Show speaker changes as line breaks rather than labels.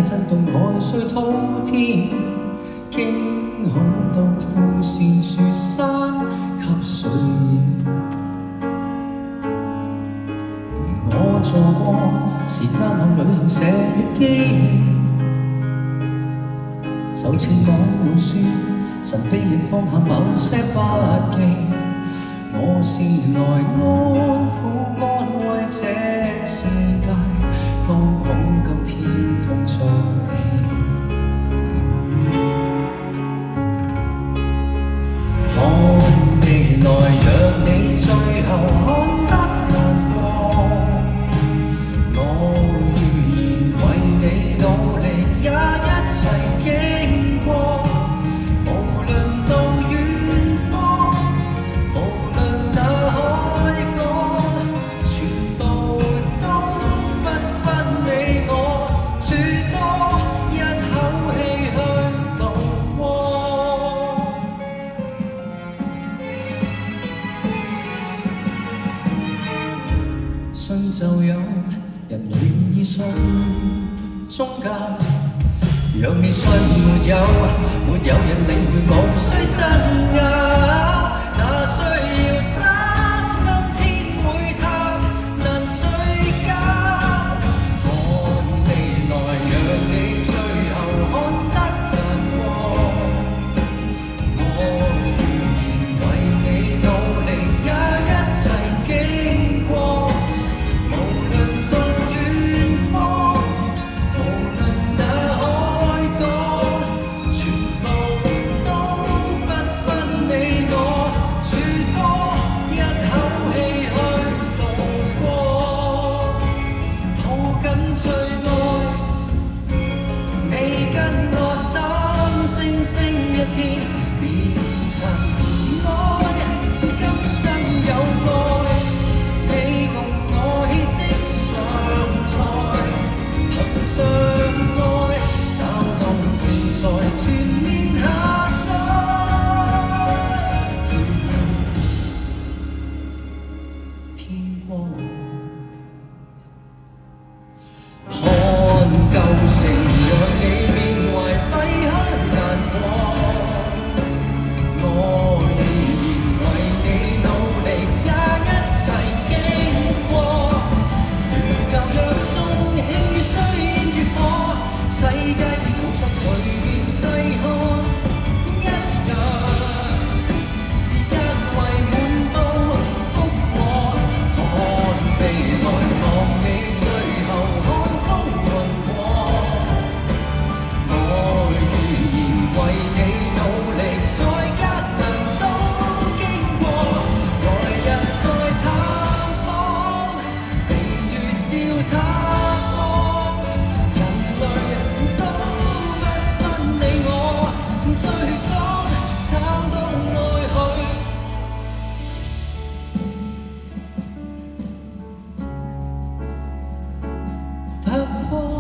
界震動海水滔天，驚恐到富善雪山給水淹。我做過時間向旅行社的機，就似網路說神秘人放下某些筆記，我是來安撫安慰這世界，剛好今天碰着你。看未來讓你最後看得難過，我預言為你努力也一齊經過，無論到遠方，無論那海角，全部都不分你我，最多一口氣去渡過。信就有人願意信宗教，若你信沒有，沒有人領會，無需爭拗，哪需要擔心天會塌難睡覺。看未來讓你最後看得難過，我預言為你努力也一齊經過，無論到遠方，無論那海角，全部都不分你我，最多一口氣去渡過。抱緊最愛，你跟我等星星一天變塵埃，今生有愛，你共我氣息常在，憑着愛找到自在全面下載天光。看舊城讓你緬懷廢墟難過，我預言為你努力也一齊經過，如舊約中輕於水煙與火，世界地圖上隨便細看，一樣時間為滿到復和，看未來望你最後看風雲過，我預言為你努力在艱難都經過，來日再探訪，明月照他方，人類都不分你我，最終找到愛去突破。